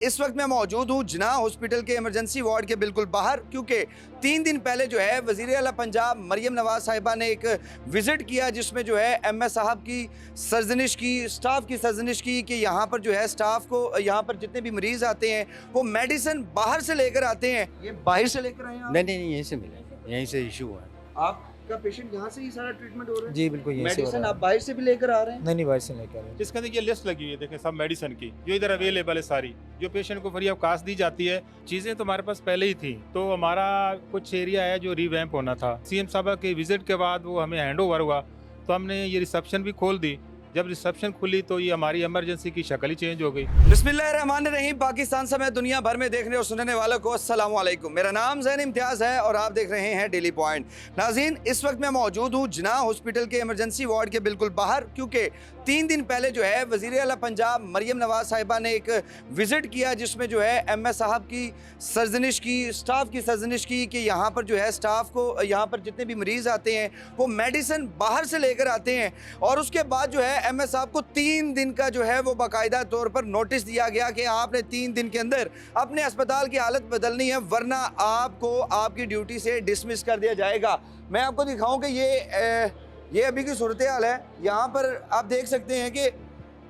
इस वक्त मैं मौजूद हूँ जिन्ना हॉस्पिटल के इमरजेंसी वार्ड के बिल्कुल बाहर, क्योंकि 3 दिन पहले जो है वज़ीर आला पंजाब मरियम नवाज़ साहिबा ने एक विज़िट किया जिसमें जो है एमएस साहब की सरजनिश की, स्टाफ की सरजनिश की कि यहाँ पर जो है स्टाफ को, यहाँ पर जितने भी मरीज़ आते हैं वो मेडिसिन बाहर से लेकर आते हैं। ये बाहर से लेकर आए हैं आप? नहीं, यहीं से मिले, यहीं से इशू है। आपका पेशेंट यहाँ से ही सारा ट्रीटमेंट हो रहा है? जी बिल्कुल, यहीं से हो मेडिसिन रहा आप है। बाहर से भी लेकर आ रहे हैं? नहीं, बाहर से लेकर आ रहे हैं। जिसके अंदर ये लिस्ट लगी हुई है, देखें सब मेडिसिन की जो इधर अवेलेबल है सारी, जो पेशेंट को फ्री ऑफ कास्ट दी जाती है। चीज़ें तो हमारे पास पहले ही थी, तो हमारा कुछ एरिया है जो रिवैम्प होना था। सीएम साहब के विजिट के बाद वो हमें हैंड ओवर हुआ, तो हमने ये रिसेप्शन भी खोल दी। जब रिसेप्शन खुली तो ये हमारी इमरजेंसी की शक्ल ही चेंज हो गई। बिस्मिल्लाहिर्रहमानिर्रहीम। पाकिस्तान समेत दुनिया भर में देखने और सुनने वालों को अस्सलाम वालेकुम। मेरा नाम ज़ैन इम्तियाज़ है और आप देख रहे हैं डेली पॉइंट। नाज़रीन, इस वक्त मैं मौजूद हूँ जिन्ना हॉस्पिटल के इमरजेंसी वार्ड के बिल्कुल बाहर, क्योंकि 3 दिन पहले जो है वज़ीर आला पंजाब मरियम नवाज़ साहिबा ने एक विज़िट किया जिसमें जो है एमएस साहब की सरजनिश की, स्टाफ की सरजनिश की कि यहाँ पर जो है स्टाफ को, यहाँ पर जितने भी मरीज़ आते हैं वो मेडिसिन बाहर से लेकर आते हैं। और उसके बाद जो है एमएस साहब को 3 दिन का जो है वो बाकायदा तौर पर नोटिस दिया गया कि आपने 3 दिन के अंदर अपने अस्पताल की हालत बदलनी है, वरना आपको आपकी ड्यूटी से डिसमिस कर दिया जाएगा। मैं आपको दिखाऊं कि ये अभी की सूरत हाल है। यहाँ पर आप देख सकते हैं कि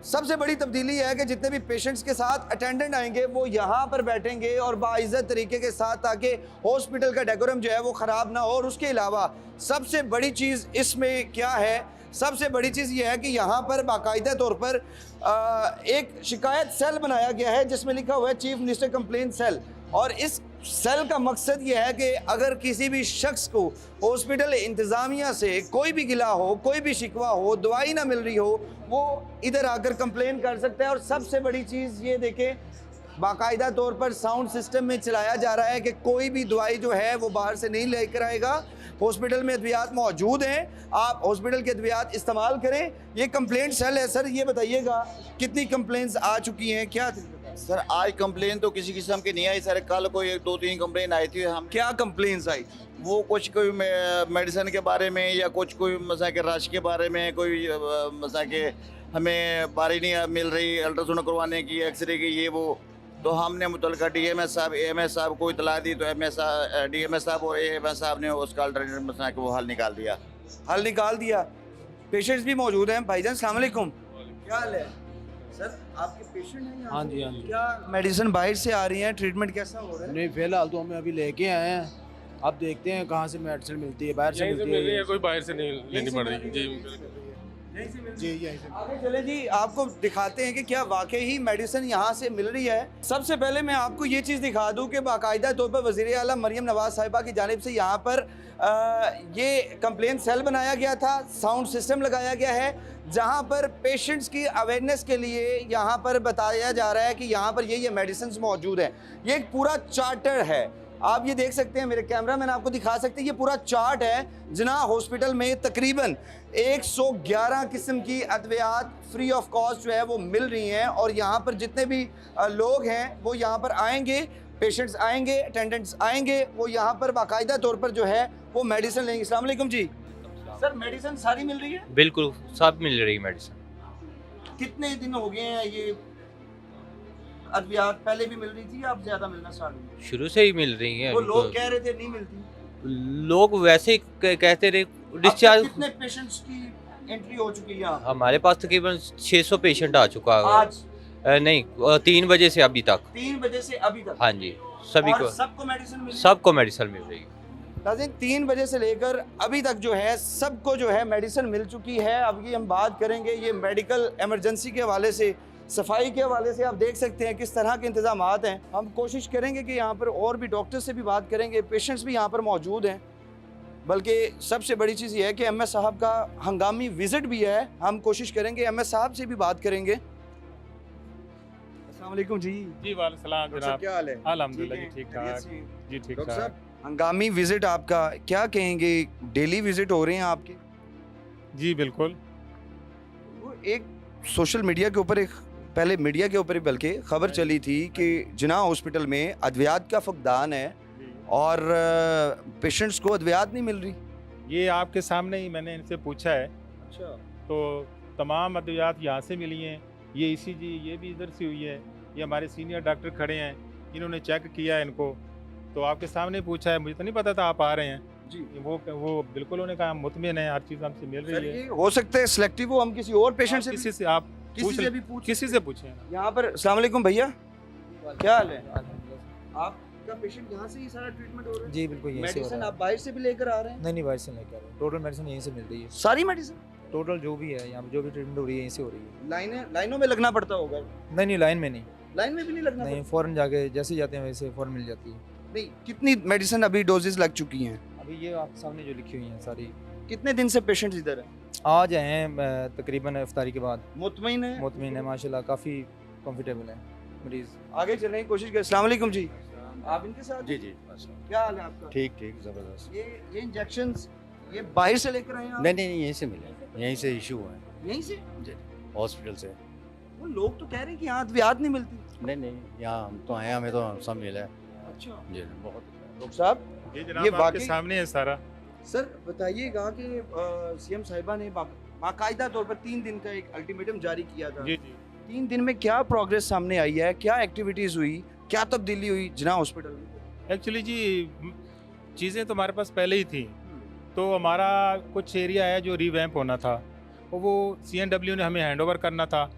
सबसे बड़ी तब्दीली है कि जितने भी पेशेंट्स के साथ अटेंडेंट आएंगे वो यहाँ पर बैठेंगे और बाइज़्ज़त तरीके के साथ, ताकि हॉस्पिटल का डेकोरम जो है वो ख़राब ना हो। और उसके अलावा सबसे बड़ी चीज़ इसमें क्या है, सबसे बड़ी चीज़ ये है कि यहाँ पर बाकायदा तौर पर एक शिकायत सेल बनाया गया है जिसमें लिखा हुआ है चीफ मिनिस्टर कंप्लेंट सेल। और इस सेल का मकसद ये है कि अगर किसी भी शख्स को हॉस्पिटल इंतज़ामिया से कोई भी गिला हो, कोई भी शिकवा हो, दवाई ना मिल रही हो, वो इधर आकर कंप्लेन कर सकता है। और सबसे बड़ी चीज़ ये देखें, बाकायदा तौर पर साउंड सिस्टम में चलाया जा रहा है कि कोई भी दवाई जो है वो बाहर से नहीं लेकर आएगा। हॉस्पिटल में अद्वियात मौजूद हैं, आप हॉस्पिटल के अद्वियात इस्तेमाल करें। ये कंप्लेंट सेल है। सर ये बताइएगा कितनी कंप्लेंट्स आ चुकी हैं, क्या सर आज कंप्लेन तो किसी किस्म की नहीं आई सर। कल कोई 2-3 कंप्लेन आई थी। हम क्या कंप्लेंट्स आई? वो कुछ कोई मेडिसिन के बारे में या कुछ कोई मसा के रश के बारे में, कोई मसा के हमें बारी नहीं मिल रही अल्ट्रासाउंड करवाने की, एक्सरे की, ये वो। तो हमने मुतलका डीएमएस साहब एएमएस साहब को इतला दी, तो डीएमएस साहब और एएमएस साहब ने उसका अल्टरनेटिव मसा के वो हल निकाल दिया। हल निकाल दिया। पेशेंट्स भी मौजूद हैं। भाईजान अस्सलाम वालेकुम, क्या हाल है? सर आपके पेशेंट हैं यहाँ? हाँ जी, हाँ जी। क्या मेडिसिन बाहर से आ रही है? ट्रीटमेंट कैसा हो रहा है? नहीं, फिलहाल तो हमें अभी लेके आए हैं। अब देखते हैं कहाँ से मेडिसिन मिलती है। बाहर से यहीं से मिलती मिल रही है। है, कोई बाहर से नहीं लेनी पड़ रही। जी यहीं से मिल रही जी, है? यहीं से। आगे चले जी, आपको दिखाते हैं कि क्या वाकई ही मेडिसिन यहाँ से मिल रही है। सबसे पहले मैं आपको ये चीज़ दिखा दूँ कि बाकायदा तौर पर वज़ीर आला मरियम नवाज़ साहिबा की जानिब से यहाँ पर ये कंप्लेन सेल बनाया गया था, साउंड सिस्टम लगाया गया है, जहाँ पर पेशेंट्स की अवेयरनेस के लिए यहाँ पर बताया जा रहा है कि यहाँ पर ये मेडिसिन मौजूद हैं। ये एक पूरा चार्टर है, आप ये देख सकते हैं, मेरे कैमरा मैन आपको दिखा सकते हैं। ये पूरा चार्ट है। जिन्ना हॉस्पिटल में तकरीबन 111 किस्म की अद्वियात फ्री ऑफ कॉस्ट जो है वो मिल रही हैं। और यहाँ पर जितने भी लोग हैं वो यहाँ पर आएंगे, पेशेंट्स आएंगे, अटेंडेंट्स आएंगे, वो यहाँ पर बाकायदा तौर पर जो है वो मेडिसिन लेंगे। अस्सलाम वालेकुम जी। सर मेडिसिन सारी मिल रही है? बिल्कुल सब मिल रही मेडिसिन। कितने दिन हो गए हैं ये अद्वियात? पहले भी मिल रही थी, अब ज़्यादा मिलना स्टार्ट हुई? शुरू से ही मिल रही हैं। वो लोग कह रहे थे नहीं मिलती। लोग वैसे ही कहते रहे अब डिस्चार्ज। तक कितने पेशेंट्स की एंट्री हो चुकी है यहाँ? हमारे पास तकरीबन 600 पेशेंट आ चुका है। आज नहीं, 3 बजे से अभी तक। 3 बजे से अभी तक? हाँ जी, सभी और को, सबको मेडिसिन मिल रही है? सबको मेडिसिन मिल रही है। नाज़रीन 3 बजे से लेकर अभी तक जो है सबको जो है मेडिसिन मिल चुकी है। अब ये हम बात करेंगे ये मेडिकल इमरजेंसी के हवाले से, सफाई के हवाले से। आप देख सकते हैं किस तरह के इंतजाम हैं। हम कोशिश करेंगे कि यहाँ पर और भी डॉक्टर से भी बात करेंगे, पेशेंट्स भी यहाँ पर मौजूद हैं। बल्कि सबसे बड़ी चीज़ ये है कि एमएस साहब का हंगामी विज़िट भी है। हम कोशिश करेंगे एमएस साहब से भी बात करेंगे। अस्सलाम वालेकुम जी। जी वालेकुम सलाम डॉक्टर साहब, जनाब। क्या हाल है? अल्हम्दुलिल्लाह जी, ठीक खैरियत ठाक। से? जी ठीक डॉक्टर ठाक। साहब हंगामी विजिट आपका, क्या कहेंगे? डेली विजिट हो रहे हैं आपके? जी बिल्कुल। वो एक सोशल मीडिया के ऊपर, एक पहले मीडिया के ऊपर बल्कि खबर चली थी कि जिन्ना हॉस्पिटल में अद्वियात का फकदान है और पेशेंट्स को अद्वियात नहीं मिल रही। ये आपके सामने ही मैंने इनसे पूछा है, अच्छा। तो तमाम अद्वियात यहाँ से मिली हैं। ये ईसीजी ये भी इधर से हुई है, ये हमारे सीनियर डॉक्टर खड़े हैं, इन्होंने चेक किया है इनको, तो आपके सामने पूछा है, मुझे तो नहीं पता था आप आ रहे हैं जी। वो बिल्कुल उन्होंने कहा मुतमिन है, हर चीज़ हमसे मिल सर रही है। ये हो सकता है सिलेक्टिव हो, हम किसी और पेशेंट से किसी से आप किसी पूछ से भी पूछ किसी से पूछें। यहाँ पर अस्सलाम वालेकुम भैया, क्या हाल है? आपका पेशेंट यहाँ से ही सारा ट्रीटमेंट हो रहा है? जी बिल्कुल यहीं से हो मेडिसिन रहा आप बाहर से भी लेकर आ रहे हैं? है। नहीं बाहर से लेकर आ रहे हैं, टोटल मेडिसिन यहीं से मिल रही है। सारी मेडिसिन टोटल जो भी है यहाँ पे जो भी ट्रीटमेंट हो रही है यहीं से हो रही है। लाइनों में लगना पड़ता होगा? नहीं लाइन में नहीं, लाइन में भी नहीं लगना नहीं फ़ौरन जाके जैसे जाते हैं वैसे फ़ौरन मिल जाती है। पड़ता? नहीं, कितनी मेडिसिन अभी डोजेस लग चुकी हैं? अभी ये आपके सामने जो लिखी हुई हैं सारी कितने दिन से पेशेंट्स इधर हैं? आज आए हैं तकरीबन इफ्तारी के बाद। मुतमईन है? मुतमिन है माशाल्लाह, काफ़ी कंफर्टेबल है मरीज़। आगे चलने की कोशिश करें। अस्सलाम वालेकुम जी, आप इनके साथ? जी जी क्या हाल है आपका? ठीक ठीक ज़बरदस्त। ये इंजेक्शंस ये बाहर से लेकर आए हैं आप? नहीं यहीं से मिले, यहीं से इशू है यहीं से? हॉस्पिटल से। वो लोग तो कह रहे हैं कि यहाँ अद्वियात नहीं मिलती। नहीं यहाँ हम तो आए, हमें तो सब मिला है। अच्छा जी बहुत। डॉक्टर साहब, ये ये जनाब आपके वाकई- सामने है सारा। सर बताइएगा कि सीएम साहिबा ने बाकायदा तौर पर 3 दिन का एक अल्टीमेटम जारी किया था। जी जी 3 दिन में क्या प्रोग्रेस सामने आई है, क्या एक्टिविटीज हुई, क्या तब्दीली हुई जिना हॉस्पिटल में? एक्चुअली जी चीज़ें तो हमारे पास पहले ही थी, तो हमारा कुछ एरिया है जो रीवैम्प होना था, वो CNW ने हमें हैंड ओवर करना था।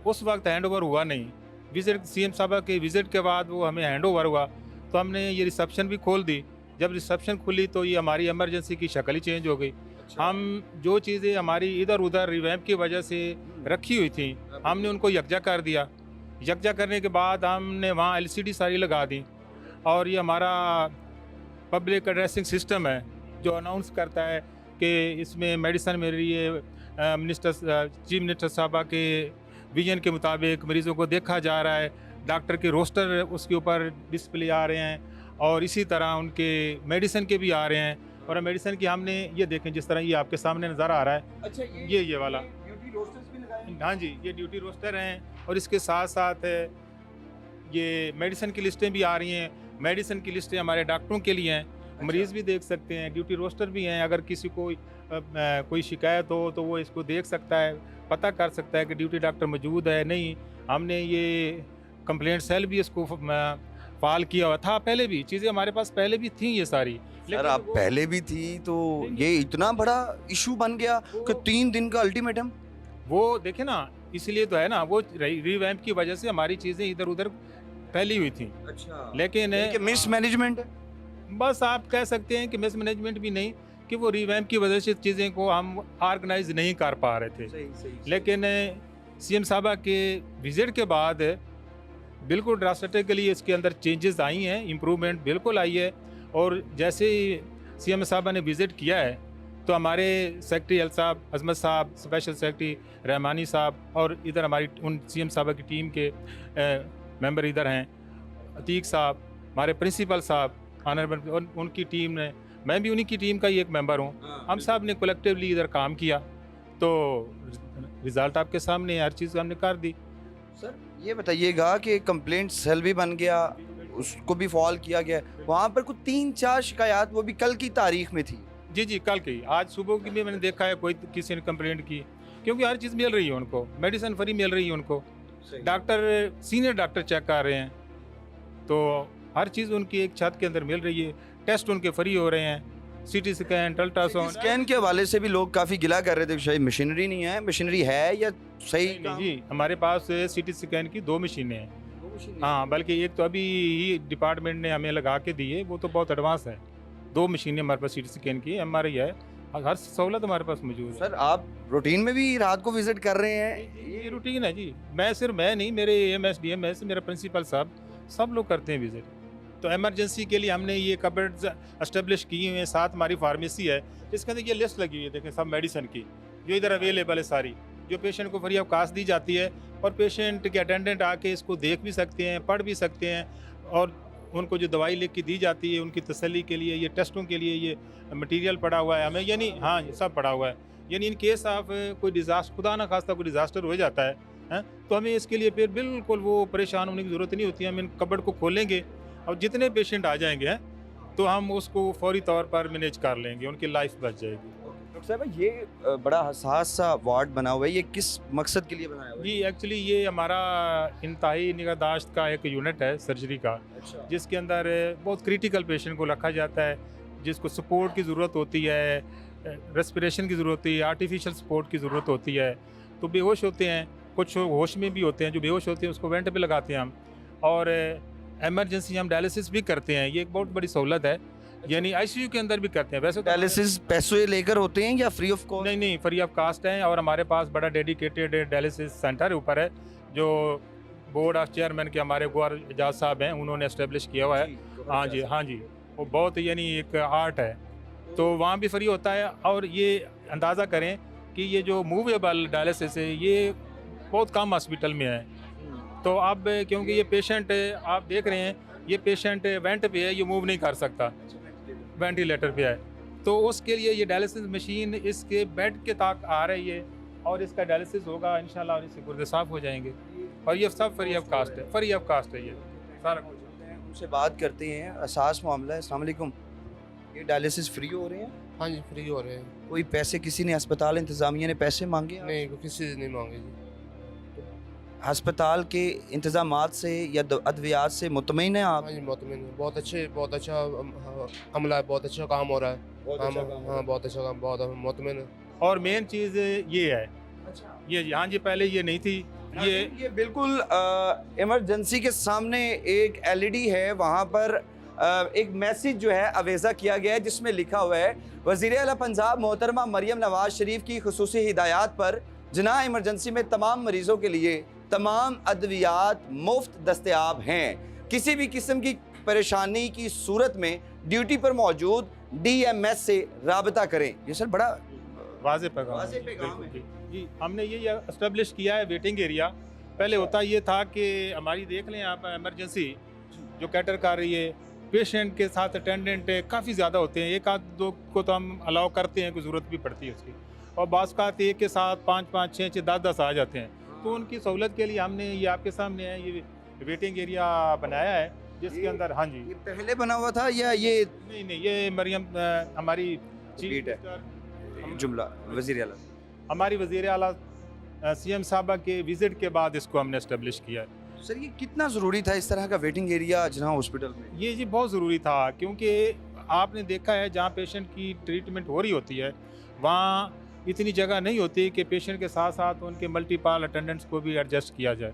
उस वक्त हैंड ओवर हुआ नहीं। विजिट CM साहब के विज़िट के बाद वो हमें हैंड ओवर हुआ, तो हमने ये रिसेप्शन भी खोल दी। जब रिसेप्शन खुली तो ये हमारी इमरजेंसी की शक्ल ही चेंज हो गई। हम जो चीज़ें हमारी इधर उधर रिवैम्प की वजह से रखी हुई थी, हमने उनको यकजा कर दिया। यकजा करने के बाद हमने वहाँ LCD सारी लगा दी, और ये हमारा पब्लिक एड्रेसिंग सिस्टम है जो अनाउंस करता है कि इसमें मेडिसिन मिल रही है। चीफ मिनिस्टर साहबा के विजन के मुताबिक मरीज़ों को देखा जा रहा है, डॉक्टर के रोस्टर उसके ऊपर डिस्प्ले आ रहे हैं, और इसी तरह उनके मेडिसिन के भी आ रहे हैं। और मेडिसिन की हमने ये देखें जिस तरह ये आपके सामने नज़र आ रहा है, अच्छा ये वाला, ड्यूटी रोस्टर्स भी लगाए हैं? हाँ जी, ये ड्यूटी रोस्टर हैं, और इसके साथ साथ ये मेडिसिन की लिस्टें भी आ रही हैं। मेडिसिन की लिस्टें हमारे डॉक्टरों के लिए हैं, मरीज़ भी देख सकते हैं, ड्यूटी रोस्टर भी हैं। अगर किसी को कोई शिकायत हो तो वो इसको देख सकता है, पता कर सकता है कि ड्यूटी डॉक्टर मौजूद है नहीं। हमने ये कंप्लेंट सेल भी इसको फाल किया हुआ था, पहले भी चीज़ें हमारे पास पहले भी थी ये सारी। सर आप पहले भी थी तो ये इतना बड़ा इशू बन गया कि 3 दिन का अल्टीमेटम? वो देखे ना, इसलिए तो है ना, वो रीवैम्प की वजह से हमारी चीज़ें इधर उधर फैली हुई थी। अच्छा, लेकिन मिस मैनेजमेंट है? बस आप कह सकते हैं कि मिस मैनेजमेंट भी नहीं, कि वो रीवैम्प की वजह से चीज़ें को हम ऑर्गेनाइज नहीं कर पा रहे थे। सही। लेकिन CM साहबा के विज़िट के बाद बिल्कुल ड्रास्टिकली इसके अंदर चेंजेस आई हैं, इम्प्रूवमेंट बिल्कुल आई है। और जैसे ही CM साहबा ने विज़िट किया है तो हमारे सेक्रेटरी हेल्थ साहब, अजमत साहब, स्पेशल सेक्रेटरी रहमानी साहब, और इधर हमारी उन CM साहबा की टीम के मेंबर इधर हैं, अतीक साहब, हमारे प्रिंसिपल साहब ऑनरेबल, और उनकी टीम ने, मैं भी उन्हीं की टीम का ही एक मेंबर हूँ, हम सब ने कलेक्टिवली इधर काम किया, तो रिज़ल्ट आपके सामने है, हर चीज़ हमने कर दी। सर ये बताइएगा कि कंप्लेंट सेल भी बन गया, उसको भी फॉल किया गया, वहाँ पर कुछ 3-4 शिकायत वो भी कल की तारीख में थी। जी जी, कल की, आज सुबह की भी मैंने देखा है कोई किसी ने कंप्लेंट की, क्योंकि हर चीज़ मिल रही है उनको, मेडिसिन फ्री मिल रही है उनको, डॉक्टर सीनियर डॉक्टर चेक कर रहे हैं, तो हर चीज़ उनकी एक छत के अंदर मिल रही है, टेस्ट उनके फ्री हो रहे हैं, CT स्कैन, अल्ट्रासाउंड। स्कैन के हवाले से भी लोग काफ़ी गिला कर रहे थे, शायद मशीनरी नहीं है, मशीनरी है या सही? नहीं जी, हमारे पास CT स्कैन की 2 मशीनें हैं। हाँ, बल्कि एक तो अभी ही डिपार्टमेंट ने हमें लगा के दी है, वो तो बहुत एडवांस है। 2 मशीनें हमारे पास CT स्कैन की, MRI है, हर सहूलत हमारे पास मौजूद है। सर आप रूटीन में भी रात को विजिट कर रहे हैं? ये रूटीन है जी, मैं नहीं, मेरे AMS DMS, मेरा प्रिंसिपल साहब, सब लोग करते हैं विजिट। तो इमरजेंसी के लिए हमने ये कबर्ड्स एस्टेब्लिश किए हुए हैं, साथ हमारी फार्मेसी है जिसके अंदर ये लिस्ट लगी हुई है, देखें सब मेडिसिन की जो इधर अवेलेबल है सारी, जो पेशेंट को फ्री अवकाश दी जाती है, और पेशेंट के अटेंडेंट आके इसको देख भी सकते हैं, पढ़ भी सकते हैं, और उनको जो दवाई लिख के दी जाती है उनकी तसल्ली के लिए, ये टेस्टों के लिए ये मटेरियल पड़ा हुआ है हमें, यानी हाँ ये सब पड़ा हुआ है, यानी इन केस ऑफ कोई डिज़ास्टर, खुदा ना खास्ता कोई डिज़ास्टर हो जाता है तो हमें इसके लिए फिर बिल्कुल वो परेशान होने की ज़रूरत नहीं होती है। हम इन कबर्ड को खोलेंगे और जितने पेशेंट आ जाएंगे तो हम उसको फौरी तौर पर मैनेज कर लेंगे, उनकी लाइफ बच जाएगी। डॉक्टर साहब ये बड़ा हसास सा वार्ड बना हुआ है, ये किस मकसद के लिए बनाया हुआ है? जी एक्चुअली ये हमारा इंतहाई निगहदाश्त का एक यूनिट है सर्जरी का, अच्छा। जिसके अंदर बहुत क्रिटिकल पेशेंट को रखा जाता है, जिसको सपोर्ट की ज़रूरत होती है, रेस्पिरेशन की ज़रूरत होती है, आर्टिफिशियल सपोर्ट की ज़रूरत होती है। तो बेहोश होते हैं, कुछ होश में भी होते हैं, जो बेहोश होते हैं उसको वेंट पे लगाते हैं हम, और एमरजेंसी हम डायलिसिस भी करते हैं। ये एक बहुत बड़ी सहूलत है, यानी आईसीयू के अंदर भी करते हैं। वैसे तो डायलिसिस पैसे लेकर होते हैं या फ्री ऑफ कॉस्ट? नहीं नहीं, फ्री ऑफ कास्ट हैं, और हमारे पास बड़ा डेडिकेटेड डायलिसिस सेंटर ऊपर है, जो बोर्ड ऑफ चेयरमैन के हमारे गौर एजाज साहब हैं, उन्होंने इस्टेब्लिश किया हुआ है। हाँ जी, हाँ जी, वो बहुत यानी एक आर्ट है, तो वहाँ भी फ्री होता है। और ये अंदाज़ा करें कि ये जो मूवेबल डायलिसिस है ये बहुत कम हॉस्पिटल में है। तो अब क्योंकि ये पेशेंट आप देख रहे हैं, ये पेशेंट वेंट पे है, ये मूव नहीं कर सकता, वेंटिलेटर पे है, तो उसके लिए ये डायलिसिस मशीन इसके बेड के तक आ रही है, और इसका डायलिसिस होगा इंशाल्लाह, और इससे गुर्दे साफ हो जाएंगे। और ये सब फ्री ऑफ कास्ट है, फ्री ऑफ कास्ट है ये सारा कुछ। उनसे बात करते हैं, असास मामला है। अस्सलाम वालेकुम, ये डायलिसिस फ्री हो रहे हैं? हाँ जी, फ्री हो रहे हैं। कोई पैसे किसी ने, अस्पताल इंतजामिया ने पैसे मांगे? नहीं, कोई किसी से नहीं मांगे जी। अस्पताल के इंतजामात से या अद्वियात से मुतमईन हैं आप? हाँ जी, मुतमिन हूँ। बहुत अच्छा अमला है, बहुत अच्छा काम हो रहा है। हाँ, बहुत अच्छा काम, बहुत मुतमिन है। और मेन चीज़ ये है, ये यहाँ जी पहले ये नहीं थी, ये बिल्कुल इमरजेंसी के सामने एक एलईडी है, वहाँ पर एक मैसेज जो है अवेज़ा किया गया है, जिसमें लिखा हुआ है वज़ीर आला पंजाब मोहतरमा मरियम नवाज शरीफ की खुसूसी हिदायत पर जना इमरजेंसी में तमाम मरीज़ों के लिए तमाम अद्वियात मुफ्त दस्तयाब हैं। किसी भी किस्म की परेशानी की सूरत में ड्यूटी पर मौजूद DMS से राबता करें। ये सर बड़ा वाज़ेह पैगाम वाज़ेह है। पैगाम बिल्कुल है। जी, हमने ये एस्टेब्लिश किया है वेटिंग एरिया। पहले होता ये था कि हमारी देख लें आप इमरजेंसी जो कैटर कर रही है, पेशेंट के साथ अटेंडेंट काफ़ी ज़्यादा होते हैं, एक आध दो को तो हम अलाउ करते हैं, कोई ज़रूरत भी पड़ती है उसकी, और बाज़ का एक के साथ 5-5, 6-6, 10-10 आ जाते हैं। तो उनकी सहूलत के लिए हमने ये आपके सामने है, ये वेटिंग एरिया बनाया है, जिसके अंदर हाँ जी, ये पहले बना हुआ था या ये नहीं, ये मरियम हमारी Repeat है। चीफ जुमला वज़ीर आला? हमारी वज़ीर आला CM साहबा के विज़िट के बाद इसको हमने इस्टेब्लिश किया है। सर ये कितना ज़रूरी था इस तरह का वेटिंग एरिया जना हॉस्पिटल में? ये जी बहुत ज़रूरी था, क्योंकि आपने देखा है जहाँ पेशेंट की ट्रीटमेंट हो रही होती है, वहाँ इतनी जगह नहीं होती कि पेशेंट के साथ साथ उनके मल्टीपल अटेंडेंट्स को भी एडजस्ट किया जाए।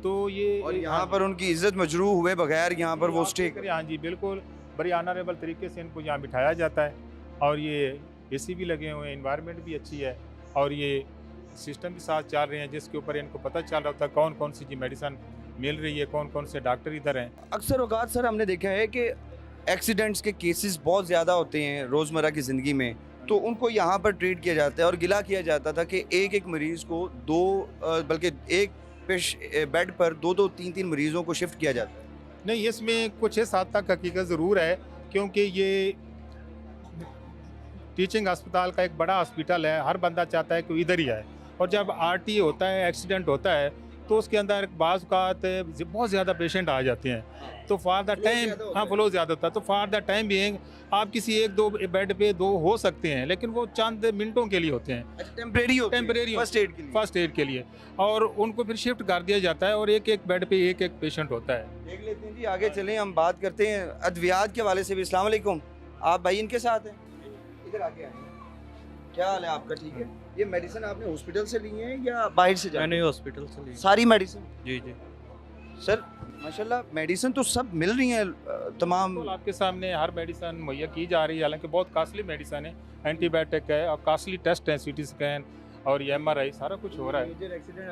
तो ये और यहाँ पर उनकी इज्जत मजरूह हुए बगैर यहाँ पर वो स्टे करें। हाँ जी, बिल्कुल बड़ी ऑनरेबल तरीके से इनको यहाँ बिठाया जाता है, और ये AC भी लगे हुए हैं, इन्वायरमेंट भी अच्छी है, और ये सिस्टम भी साथ चल रहे हैं, जिसके ऊपर इनको पता चल रहा होता है कौन कौन सी जी मेडिसिन मिल रही है, कौन कौन से डॉक्टर इधर हैं। अक्सर औकात सर हमने देखा है कि एक्सीडेंट्स के केसेस बहुत ज़्यादा होते हैं रोज़मर्रा की ज़िंदगी में, तो उनको यहाँ पर ट्रीट किया जाता है, और गिला किया जाता था कि एक मरीज़ को बल्कि एक बेड पर 2-3 मरीज़ों को शिफ्ट किया जाता है। नहीं, इसमें कुछ इस हद तक हकीकत ज़रूर है, क्योंकि ये टीचिंग अस्पताल का एक बड़ा हॉस्पिटल है, हर बंदा चाहता है कि इधर ही आए, और जब RTA होता है, एक्सीडेंट होता है, तो उसके अंदर बाज़ औक़ात बहुत ज़्यादा पेशेंट आ जाते हैं, तो फॉर द टाइम हाँ फ्लो ज़्यादा होता है, तो फॉर द टाइम बीइंग आप किसी 1-2 बेड पे 2 हो सकते हैं, लेकिन वो चंद मिनटों के लिए होते हैं, टेम्परेरी फर्स्ट एड के लिए, और उनको फिर शिफ्ट कर दिया जाता है, और एक बेड पे एक पेशेंट होता है। देख लेते हैं जी, आगे चलें, हम बात करते हैं अद्वियात के हवाले से भी। अस्सलाम वालेकुम, आप भाई इनके साथ हैं, इधर आके आए, क्या हाल है आपका? ठीक है। ये मेडिसिन आपने हॉस्पिटल से ली है या बाहर से? मैंने हॉस्पिटल से ली। सारी मेडिसिन? जी जी सर माशाल्लाह मेडिसिन तो सब मिल रही हैं तमाम। तो आपके सामने हर मेडिसिन मुहैया की जा रही है, हालांकि बहुत कास्टली मेडिसिन है, एंटीबायोटिक है, और कास्टली टेस्ट है, CT स्कैन और ये MRI सारा कुछ हो रहा है।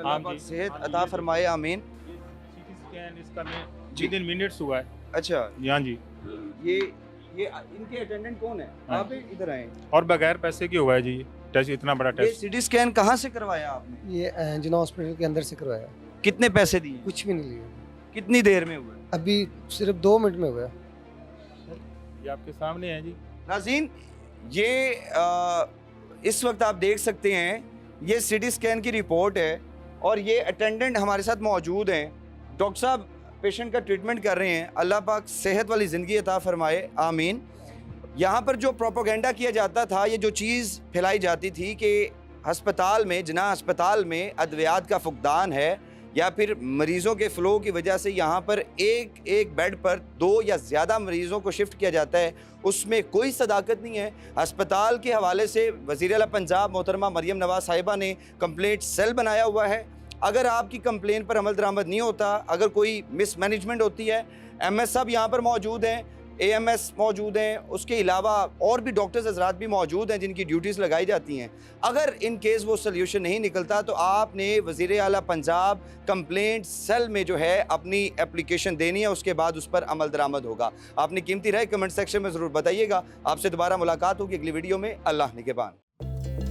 हाँ जी, सेहत अता फरमाए, आमीन। CT स्कैन इसका में विदिन मिनट्स हुआ है। अच्छा, हाँ जी, ये इनके अटेंडेंट कौन है? हाँ। आप इधर आए। और बगैर पैसे के हुआ है जी ये टेस्ट, इतना बड़ा ये टेस्ट। CT स्कैन कहाँ से करवाया आपने? ये जना हॉस्पिटल के अंदर से करवाया। कितने पैसे दिए? कुछ भी नहीं लिया, कितनी देर में हुआ? अभी सिर्फ 2 मिनट में हुआ। ये आपके सामने है जी। नाज़रीन, ये इस वक्त आप देख सकते हैं, ये CT स्कैन की रिपोर्ट है, और ये अटेंडेंट हमारे साथ मौजूद हैं। डॉक्टर साहब पेशेंट का ट्रीटमेंट कर रहे हैं, अल्लाह पाक सेहत वाली ज़िंदगी अता फरमाए, आमीन। यहाँ पर जो प्रोपोगेंडा किया जाता था, ये जो चीज़ फैलाई जाती थी कि अस्पताल में, जिना अस्पताल में अद्वियात का फुकदान है या फिर मरीज़ों के फ़्लो की वजह से यहाँ पर एक एक बेड पर 2 या ज़्यादा मरीज़ों को शिफ्ट किया जाता है, उसमें कोई सदाकत नहीं है। अस्पताल के हवाले से वज़ीर आला पंजाब मोहतरमा मरियम नवाज़ साहिबा ने कंप्लेंट सेल बनाया हुआ है। अगर आपकी कंप्लेन पर अमल दरामद नहीं होता, अगर कोई मिसमैनेजमेंट होती है, MS साहब यहाँ पर मौजूद हैं, AMS मौजूद हैं, उसके अलावा और भी डॉक्टर्स हजरात भी मौजूद हैं जिनकी ड्यूटीज़ लगाई जाती हैं। अगर इन केस वो सोल्यूशन नहीं निकलता तो आपने वज़ीर आला पंजाब कंप्लेंट सेल में जो है अपनी एप्लीकेशन देनी है, उसके बाद उस पर अमल दरामद होगा। आपने कीमती राय कमेंट सेक्शन में ज़रूर बताइएगा। आपसे दोबारा मुलाकात होगी अगली वीडियो में। अल्लाह निगहबान।